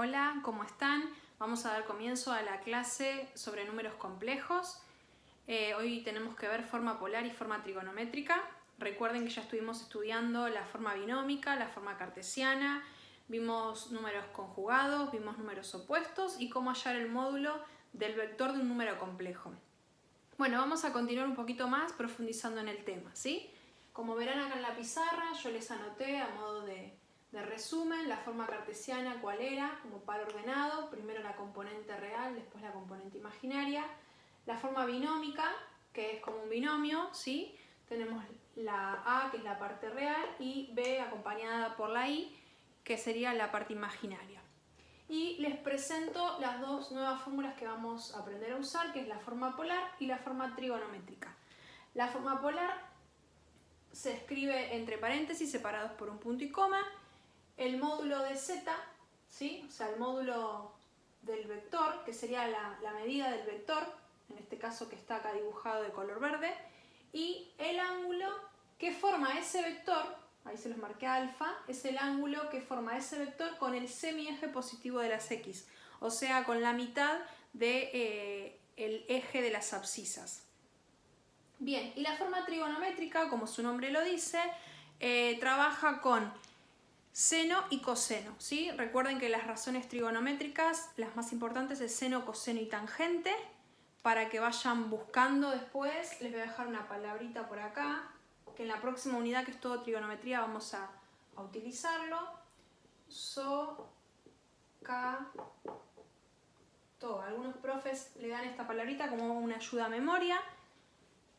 Hola, ¿cómo están? Vamos a dar comienzo a la clase sobre números complejos. Hoy tenemos que ver forma polar y forma trigonométrica. Recuerden que ya estuvimos estudiando la forma binómica, la forma cartesiana, vimos números conjugados, vimos números opuestos y cómo hallar el módulo del vector de un número complejo. Bueno, vamos a continuar un poquito más profundizando en el tema, ¿sí? Como verán acá en la pizarra, yo les anoté a modo de resumen la forma cartesiana, cuál era, como par ordenado, primero la componente real, después la componente imaginaria. La forma binómica, que es como un binomio, ¿sí? Tenemos la A, que es la parte real, y B acompañada por la I, que sería la parte imaginaria. Y les presento las dos nuevas fórmulas que vamos a aprender a usar, que es la forma polar y la forma trigonométrica. La forma polar se escribe entre paréntesis separados por un punto y coma. El módulo de z, ¿sí? O sea, el módulo del vector, que sería la medida del vector, en este caso que está acá dibujado de color verde, y el ángulo que forma ese vector, ahí se los marqué alfa, es el ángulo que forma ese vector con el semieje positivo de las x, o sea, con la mitad del eje de las abscisas. Bien, y la forma trigonométrica, como su nombre lo dice, trabaja con seno y coseno, ¿sí? Recuerden que las razones trigonométricas, las más importantes es seno, coseno y tangente. Para que vayan buscando después, les voy a dejar una palabrita por acá, que en la próxima unidad, que es todo trigonometría, vamos a utilizarlo. Algunos profes le dan esta palabrita como una ayuda a memoria.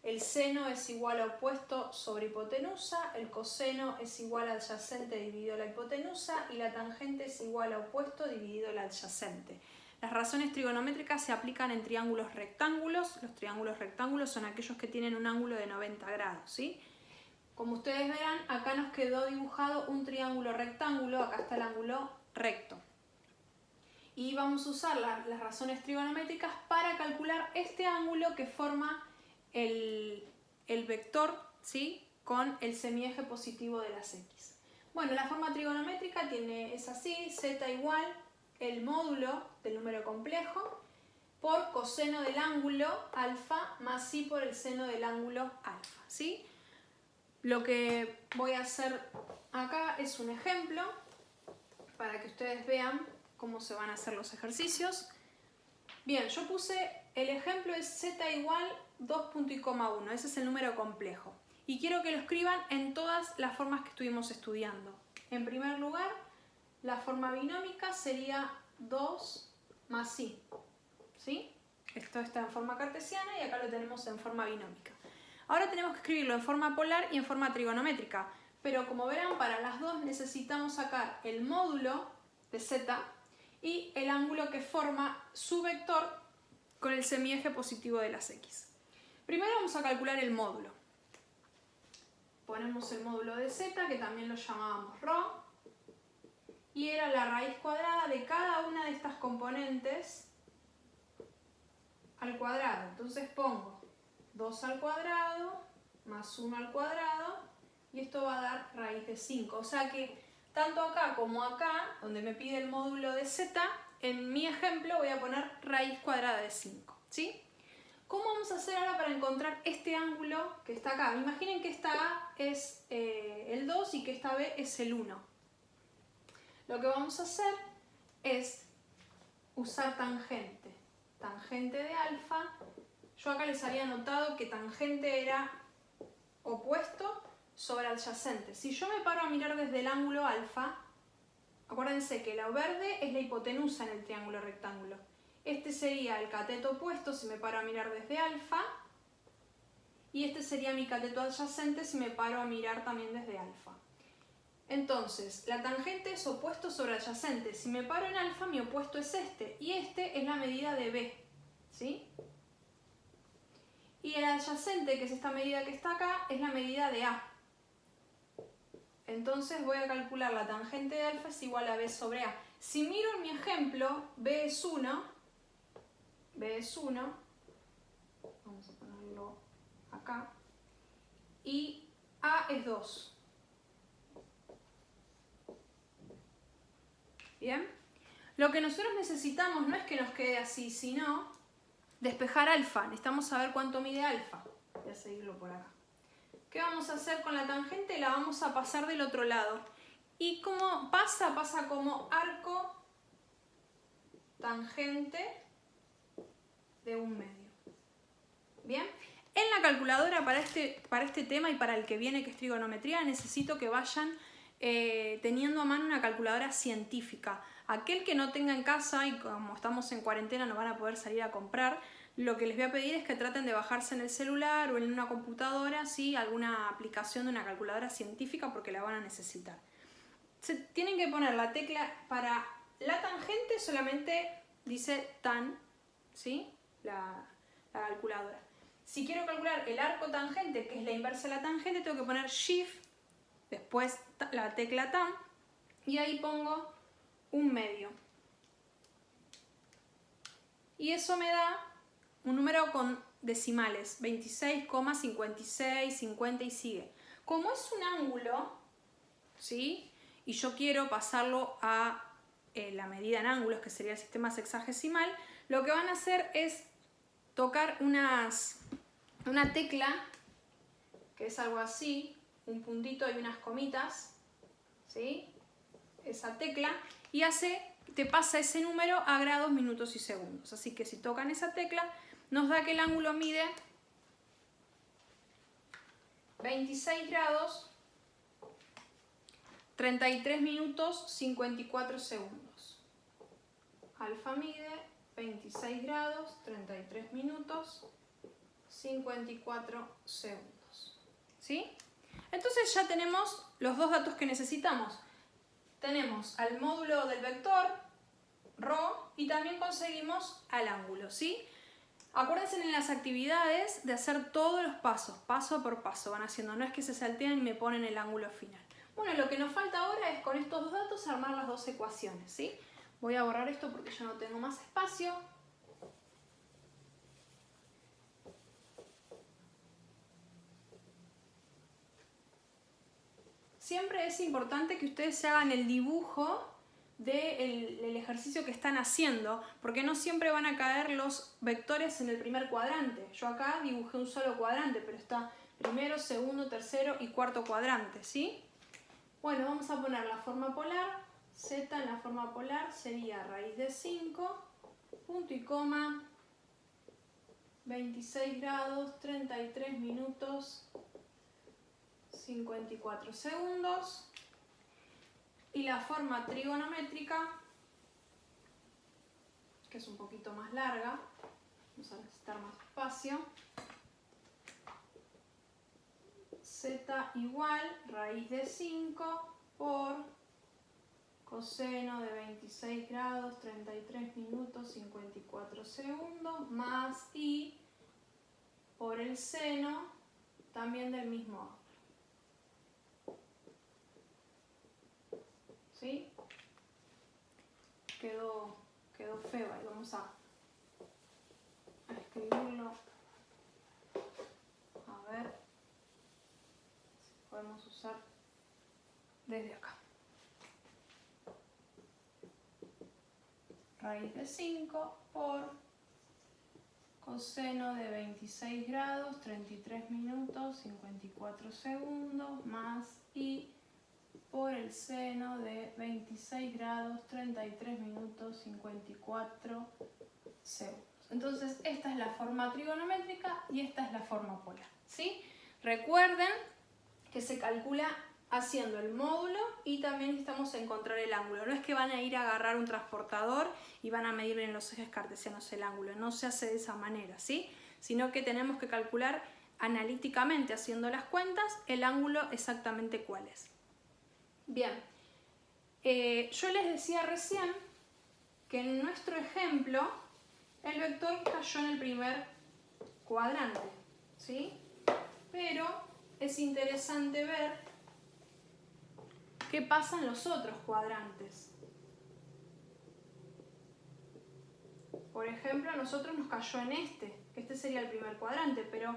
El seno es igual a opuesto sobre hipotenusa, el coseno es igual a adyacente dividido la hipotenusa y la tangente es igual a opuesto dividido la adyacente. Las razones trigonométricas se aplican en triángulos rectángulos. Los triángulos rectángulos son aquellos que tienen un ángulo de 90 grados, ¿sí? Como ustedes verán, acá nos quedó dibujado un triángulo rectángulo, acá está el ángulo recto. Y vamos a usar las razones trigonométricas para calcular este ángulo que forma el vector, ¿sí? Con el semieje positivo de las x. Bueno, la forma trigonométrica es así, z igual el módulo del número complejo por coseno del ángulo alfa más i por el seno del ángulo alfa, ¿sí? Lo que voy a hacer acá es un ejemplo para que ustedes vean cómo se van a hacer los ejercicios. Bien, yo puse el ejemplo es z igual 2,1, ese es el número complejo. Y quiero que lo escriban en todas las formas que estuvimos estudiando. En primer lugar, la forma binómica sería 2 más i, ¿sí? Esto está en forma cartesiana y acá lo tenemos en forma binómica. Ahora tenemos que escribirlo en forma polar y en forma trigonométrica, pero como verán, para las dos necesitamos sacar el módulo de z y el ángulo que forma su vector con el semieje positivo de las x. Primero vamos a calcular el módulo. Ponemos el módulo de z, que también lo llamábamos ρ, y era la raíz cuadrada de cada una de estas componentes al cuadrado. Entonces pongo 2 al cuadrado más 1 al cuadrado, y esto va a dar raíz de 5. O sea que tanto acá como acá, donde me pide el módulo de z, en mi ejemplo voy a poner raíz cuadrada de 5, ¿sí? ¿Cómo vamos a hacer ahora para encontrar este ángulo que está acá? Imaginen que esta A es el 2 y que esta B es el 1. Lo que vamos a hacer es usar tangente. Tangente de alfa. Yo acá les había notado que tangente era opuesto sobre adyacente. Si yo me paro a mirar desde el ángulo alfa, acuérdense que lo verde es la hipotenusa en el triángulo rectángulo. Este sería el cateto opuesto si me paro a mirar desde alfa, y este sería mi cateto adyacente si me paro a mirar también desde alfa. Entonces, la tangente es opuesto sobre adyacente. Si me paro en alfa, mi opuesto es este, y este es la medida de B, ¿sí? Y el adyacente, que es esta medida que está acá, es la medida de A. Entonces voy a calcular la tangente de alfa es igual a B sobre A. Si miro en mi ejemplo, B es 1, vamos a ponerlo acá, y A es 2. Bien, Lo que nosotros necesitamos no es que nos quede así, sino despejar alfa. Necesitamos saber cuánto mide alfa. Voy a seguirlo por acá. ¿Qué vamos a hacer con la tangente? La vamos a pasar del otro lado. ¿Y cómo pasa? Pasa como arco tangente de 1 medio. ¿Bien? En la calculadora para este tema y para el que viene, que es trigonometría, necesito que vayan teniendo a mano una calculadora científica. Aquel que no tenga en casa, y como estamos en cuarentena no van a poder salir a comprar, lo que les voy a pedir es que traten de bajarse en el celular o en una computadora, ¿sí? Alguna aplicación de una calculadora científica, porque la van a necesitar. Se tienen que poner la tecla para la tangente, solamente dice tan, ¿sí? La calculadora. Si quiero calcular el arco tangente, que es la inversa de la tangente, tengo que poner Shift, después la tecla tan, y ahí pongo 1 medio. Y eso me da un número con decimales, 26,56, 50 y sigue. Como es un ángulo, ¿sí? Y yo quiero pasarlo a la medida en ángulos, que sería el sistema sexagesimal, lo que van a hacer es tocar una tecla, que es algo así, un puntito y unas comitas, ¿sí? Esa tecla, y te pasa ese número a grados, minutos y segundos. Así que si tocan esa tecla, nos da que el ángulo mide 26 grados, 33 minutos, 54 segundos. Alfa mide 26 grados, 33 minutos, 54 segundos. ¿Sí? Entonces ya tenemos los dos datos que necesitamos. Tenemos al módulo del vector, ρ, y también conseguimos al ángulo, ¿sí? Acuérdense en las actividades de hacer todos los pasos, paso por paso van haciendo, no es que se salteen y me ponen el ángulo final. Bueno, lo que nos falta ahora es con estos dos datos armar las dos ecuaciones, ¿sí? Voy a borrar esto porque ya no tengo más espacio. Siempre es importante que ustedes se hagan el dibujo del ejercicio que están haciendo, porque no siempre van a caer los vectores en el primer cuadrante. Yo acá dibujé un solo cuadrante, pero está primero, segundo, tercero y cuarto cuadrante, ¿sí? Bueno, vamos a poner la forma polar. Z en la forma polar sería raíz de 5, punto y coma, 26 grados, 33 minutos, 54 segundos. Y la forma trigonométrica, que es un poquito más larga, vamos a necesitar más espacio. Z igual raíz de 5 por coseno de 26 grados, 33 minutos, 54 segundos, más I por el seno también del mismo ángulo. ¿Sí? Quedó feo ahí, vamos a escribirlo. A ver si podemos usar desde acá. Raíz de 5 por coseno de 26 grados, 33 minutos, 54 segundos, más I por el seno de 26 grados, 33 minutos, 54 segundos. Entonces, esta es la forma trigonométrica y esta es la forma polar, ¿sí? Recuerden que se calcula haciendo el módulo y también necesitamos encontrar el ángulo. No es que van a ir a agarrar un transportador y van a medir en los ejes cartesianos el ángulo. No se hace de esa manera, ¿sí? Sino que tenemos que calcular analíticamente, haciendo las cuentas, el ángulo exactamente cuál es. Bien, yo les decía recién que en nuestro ejemplo el vector cayó en el primer cuadrante, ¿sí? Pero es interesante ver qué pasa en los otros cuadrantes. Por ejemplo, a nosotros nos cayó en este sería el primer cuadrante, pero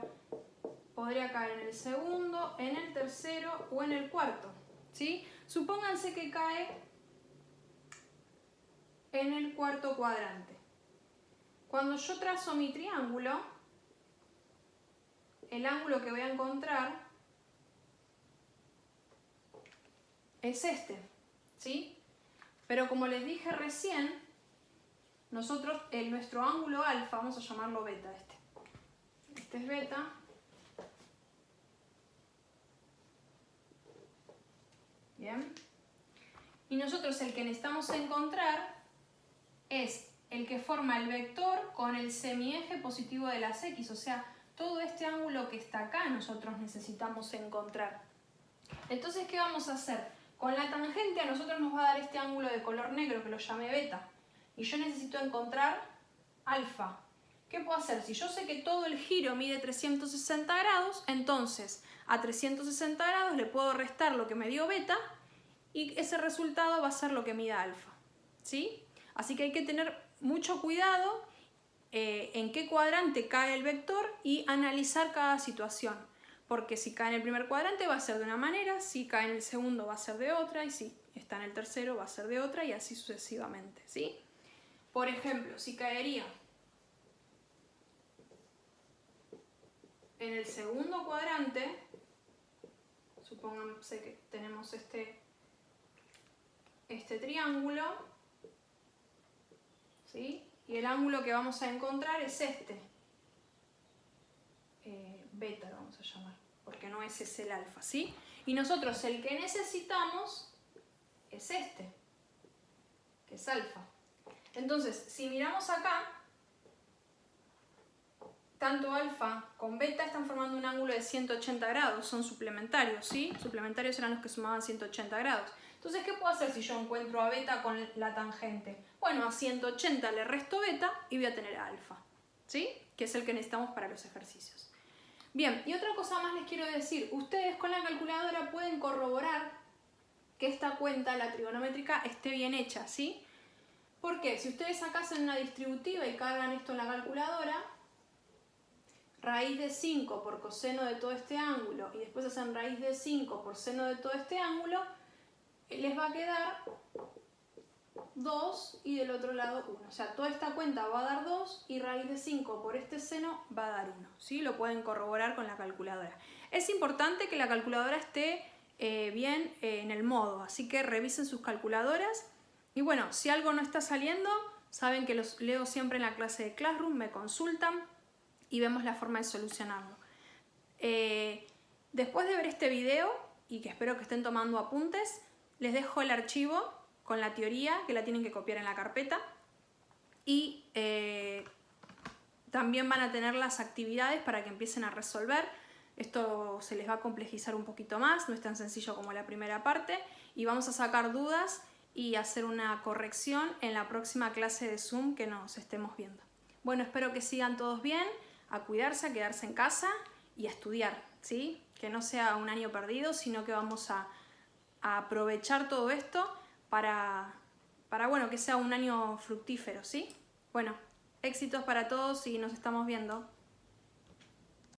podría caer en el segundo, en el tercero o en el cuarto, ¿sí? Supónganse que cae en el cuarto cuadrante. Cuando yo trazo mi triángulo, el ángulo que voy a encontrar es este, ¿sí? Pero como les dije recién, nosotros, nuestro ángulo alfa, vamos a llamarlo beta este. Este es beta. Bien. Y nosotros el que necesitamos encontrar es el que forma el vector con el semieje positivo de las x. O sea, todo este ángulo que está acá nosotros necesitamos encontrar. Entonces, ¿qué vamos a hacer? Con la tangente a nosotros nos va a dar este ángulo de color negro que lo llamé beta. Y yo necesito encontrar alfa. ¿Qué puedo hacer? Si yo sé que todo el giro mide 360 grados, entonces a 360 grados le puedo restar lo que me dio beta y ese resultado va a ser lo que mida alfa, ¿sí? Así que hay que tener mucho cuidado en qué cuadrante cae el vector y analizar cada situación. Porque si cae en el primer cuadrante va a ser de una manera, si cae en el segundo va a ser de otra y si está en el tercero va a ser de otra y así sucesivamente, ¿sí? Por ejemplo, si caería en el segundo cuadrante, supónganse que tenemos este triángulo, ¿sí? Y el ángulo que vamos a encontrar es este, beta lo vamos a llamar, porque no ese es el alfa, ¿sí? Y nosotros el que necesitamos es este, que es alfa. Entonces, si miramos acá, tanto alfa con beta están formando un ángulo de 180 grados, son suplementarios, ¿sí? Suplementarios eran los que sumaban 180 grados. Entonces, ¿qué puedo hacer si yo encuentro a beta con la tangente? Bueno, a 180 le resto beta y voy a tener a alfa, ¿sí? Que es el que necesitamos para los ejercicios. Bien, y otra cosa más les quiero decir. Ustedes con la calculadora pueden corroborar que esta cuenta, la trigonométrica, esté bien hecha, ¿sí? ¿Por qué? Si ustedes acá hacen una distributiva y cargan esto en la calculadora, raíz de 5 por coseno de todo este ángulo y después hacen raíz de 5 por seno de todo este ángulo, les va a quedar 2 y del otro lado 1. O sea, toda esta cuenta va a dar 2 y raíz de 5 por este seno va a dar 1. ¿Sí? Lo pueden corroborar con la calculadora. Es importante que la calculadora esté bien en el modo, así que revisen sus calculadoras. Y bueno, si algo no está saliendo, saben que los leo siempre en la clase de Classroom, me consultan y vemos la forma de solucionarlo. Después de ver este video, y que espero que estén tomando apuntes, les dejo el archivo con la teoría, que la tienen que copiar en la carpeta, y también van a tener las actividades para que empiecen a resolver. Esto se les va a complejizar un poquito más, no es tan sencillo como la primera parte, y vamos a sacar dudas y hacer una corrección en la próxima clase de Zoom que nos estemos viendo. Bueno, espero que sigan todos bien, a cuidarse, a quedarse en casa y a estudiar, ¿sí? Que no sea un año perdido, sino que vamos a aprovechar todo esto para bueno, que sea un año fructífero, ¿sí? Bueno, éxitos para todos y nos estamos viendo.